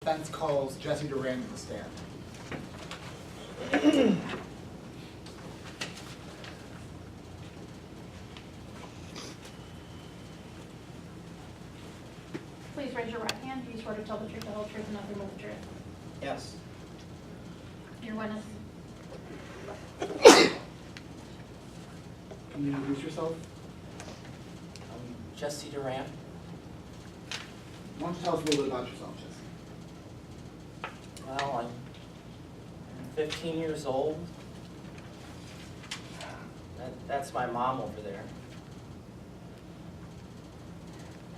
defense calls Jesse Duran to the stand. Please raise your right hand. Do you swear to tell the truth, the whole truth, and nothing but the truth? Yes. Your witness. Can you introduce yourself? I'm Jesse Duran. Why don't you tell us a little bit about yourself, Jesse? Well, I'm 15 years old. That's my mom over there.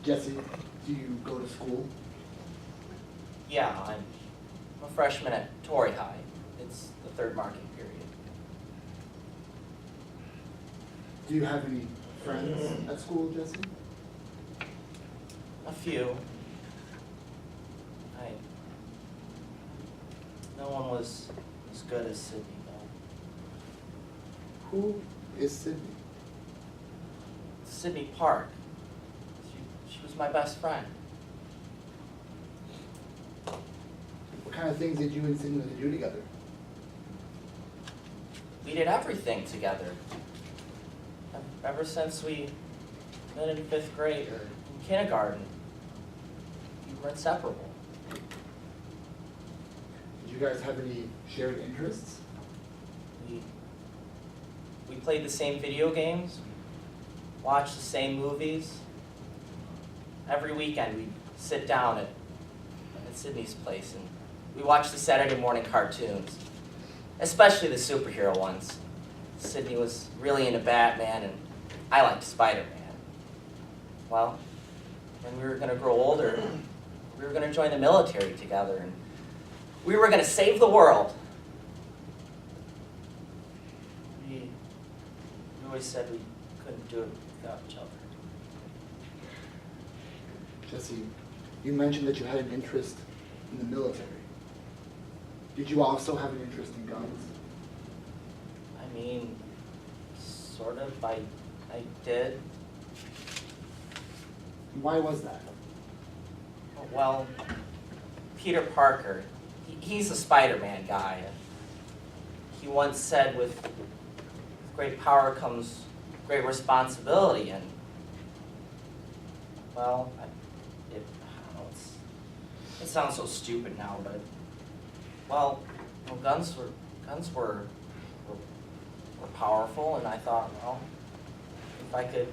Jesse, do you go to school? Yeah, I'm a freshman at Torrey High. It's the third marking period. Do you have any friends at school, Jesse? A few. No one was as good as Sydney, though. Who is Sydney? Sydney Park. She was my best friend. What kind of things did you and Sydney like to do together? We did everything together. Ever since we met in 5th grade or in kindergarten, we were inseparable. Did you guys have any shared interests? We played the same video games, we watched the same movies. Every weekend we'd sit down at Sydney's place and we watched the Saturday morning cartoons, especially the superhero ones. Sydney was really into Batman and I liked Spider-Man. Well, when we were going to grow older, we were going to join the military together and we were going to save the world. We always said we couldn't do it without each other. Jesse, you mentioned that you had an interest in the military. Did you also have an interest in guns? I mean, sort of, I did. Why was that? Well, Peter Parker, he's a Spider-Man guy. He once said, with great power comes great responsibility, and, well, I don't know, it sounds so stupid now, but, well, guns were powerful, and I thought, well, if I could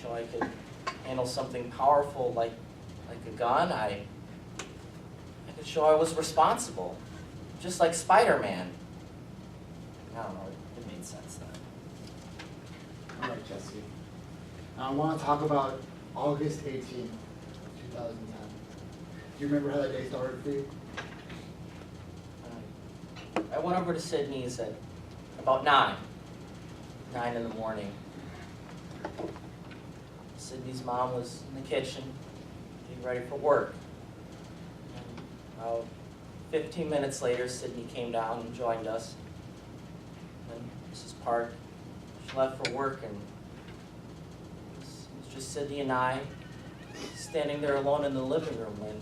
show I could handle something powerful like a gun, I could show I was responsible, just like Spider-Man. I don't know, it made sense then. All right, Jesse. Now I want to talk about August 18th, 2010. Do you remember how that day started for you? I went over to Sydney's at about 9 in the morning. Sydney's mom was in the kitchen, getting ready for work. And about 15 minutes later, Sydney came down and joined us. And Mrs. Park, she left for work, and it was just Sydney and I standing there alone in the living room when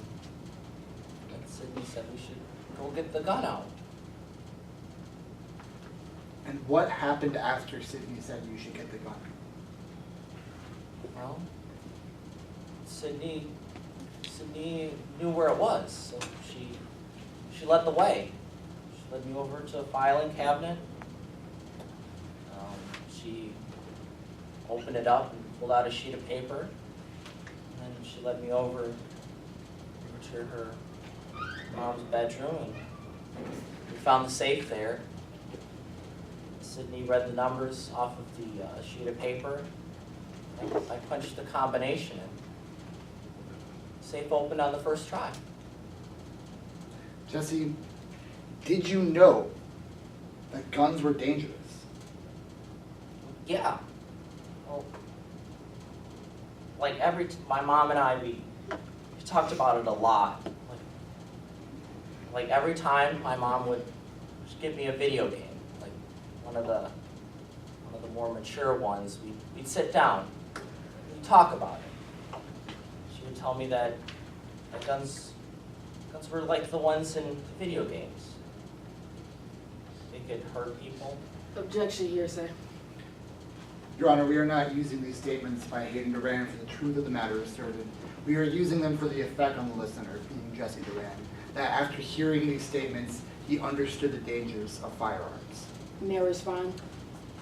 Sydney said we should go get the gun out. And what happened after Sydney said you should get the gun? Well, Sydney knew where it was, so she led the way. She led me over to a filing cabinet. She opened it up and pulled out a sheet of paper, and then she led me over to her mom's bedroom, and we found the safe there. Sydney read the numbers off of the sheet of paper. I punched the combination in. Safe opened on the first try. Jesse, did you know that guns were dangerous? Yeah. Well, like my mom and I, we talked about it a lot. Like every time my mom would just give me a video game, like one of the more mature ones, we'd sit down, we'd talk about it. She would tell me that guns Guns were like the ones in video games. They could hurt people. Objection, hearsay. Your Honor, we are not using these statements by Hayden Duran for the truth of the matter asserted. We are using them for the effect on the listener, being Jesse Duran, that after hearing these statements, he understood the dangers of firearms. May I respond?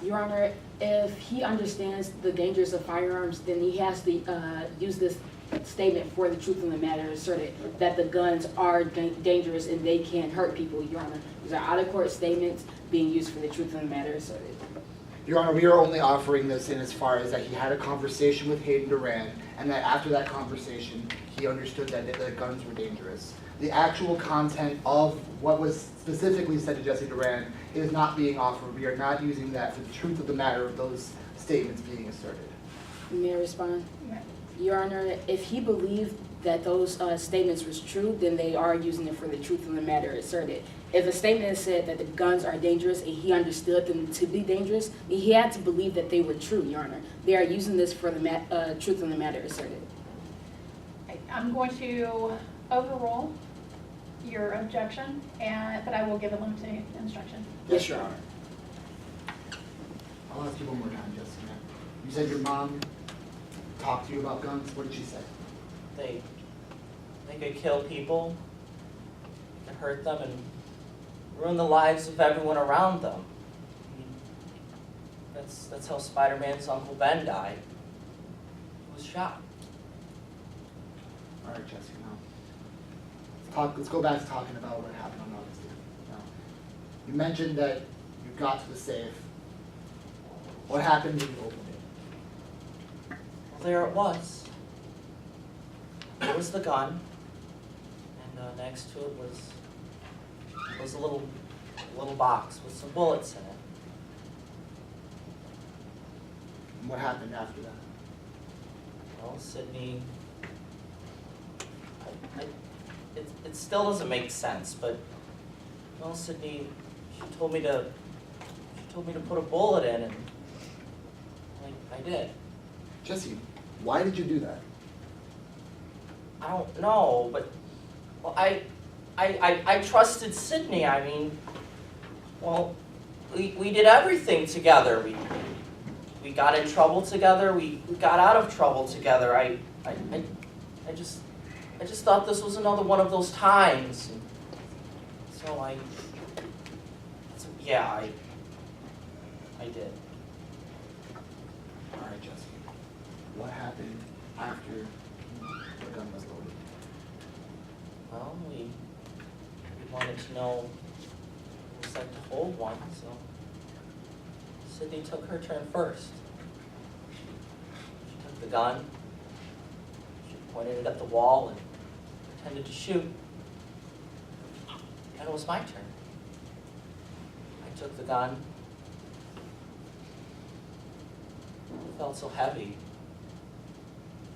Your Honor, if he understands the dangers of firearms, then he has to use this statement for the truth of the matter asserted, that the guns are dangerous and they can hurt people, Your Honor. These are out-of-court statements being used for the truth of the matter asserted. Your Honor, we are only offering this in as far as that he had a conversation with Hayden Duran, and that after that conversation, he understood that the guns were dangerous. The actual content of what was specifically said to Jesse Duran is not being offered. We are not using that for the truth of the matter of those statements being asserted. May I respond? Yeah. Your Honor, if he believed that those statements was true, then they are using it for the truth of the matter asserted. If a statement said that the guns are dangerous and he understood them to be dangerous, he had to believe that they were true, Your Honor. They are using this for the truth of the matter asserted. I'm going to overrule your objection, but I will give a limiting instruction. Yes, Your Honor. I'll ask you one more time, Jessica. You said your mom talked to you about guns. What did she say? They could kill people, they could hurt them, and ruin the lives of everyone around them. I mean, that's how Spider-Man's Uncle Ben died. He was shot. All right, Jesse, now let's go back to talking about what happened on August 8th. Now, you mentioned that you got to the safe. What happened when you opened it? Well, there it was. There was the gun, and next to it was a little box with some bullets in it. And what happened after that? Well, Sydney, it still doesn't make sense, but well, Sydney, she told me to put a bullet in, and I did. Jesse, why did you do that? I don't know, but well, I trusted Sydney. I mean, well, we did everything together. We got in trouble together. We got out of trouble together. I just thought this was another one of those times. So I did. All right, Jesse. What happened after the gun was loaded? Well, we wanted to know what it was like to hold one, so Sydney took her turn first. She took the gun, she pointed it at the wall and pretended to shoot. And it was my turn. I took the gun. It felt so heavy.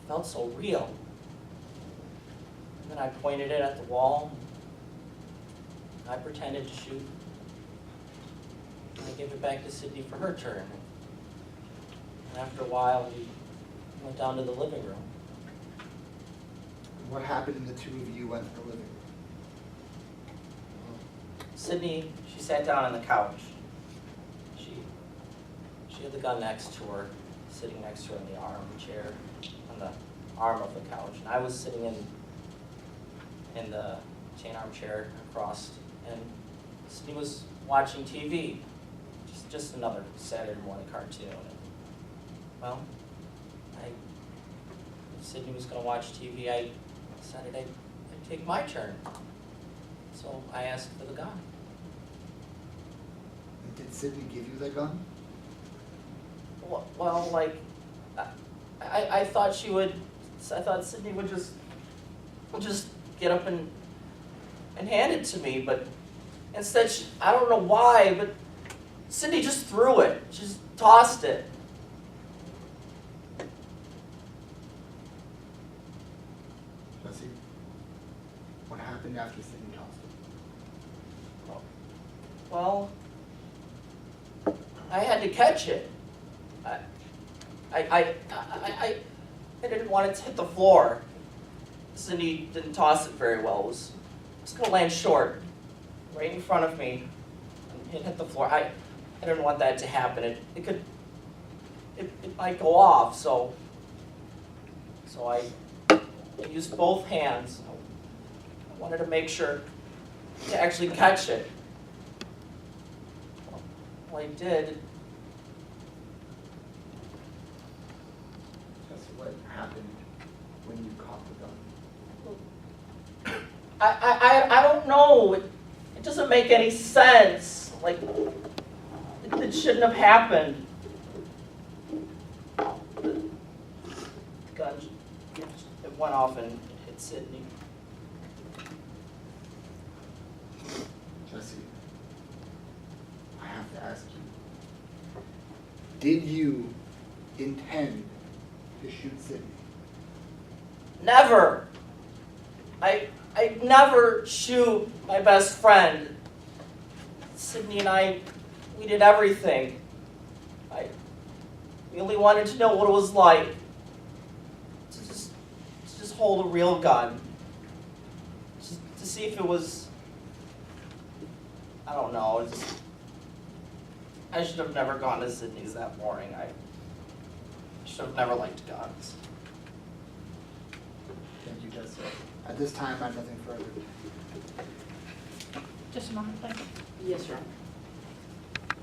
It felt so real. And then I pointed it at the wall. I pretended to shoot. And I gave it back to Sydney for her turn. And after a while, we went down to the living room. What happened when the two of you went to the living room? Sydney, she sat down on the couch. She had the gun next to her, sitting next to her in the armchair, on the arm of the couch. And I was sitting in the chain armchair across, and Sydney was watching TV, just another Saturday morning cartoon. And, well, if Sydney was going to watch TV, I decided I'd take my turn. So I asked for the gun. And did Sydney give you the gun? Well, like, I thought she would. I thought Sydney would just get up and hand it to me, but instead, I don't know why, but Sydney just threw it. She just tossed it. Jesse, what happened after Sydney tossed it? Well, I had to catch it. I didn't want it to hit the floor. Cindy didn't toss it very well. It it's gonna land short, right in front of me, and it hit the floor. I didn't want that to happen. It might go off, so I used both hands. I wanted to make sure to actually catch it. Well, I did. Jesse, what happened when you caught the gun? I don't know. It doesn't make any sense. Like, it shouldn't have happened. The gun, it went off and hit Sydney. Jesse, I have to ask you, did you intend to shoot Sydney? Never. I never shoot my best friend. Sydney and I, we did everything. We only wanted to know what it was like to just hold a real gun. Just to see if it was, I don't know, I should have never gone to Sydney's that morning. I should have never liked guns. Thank you, Jesse. At this time, I have nothing further. Just a moment, please. Yes, Your Honor.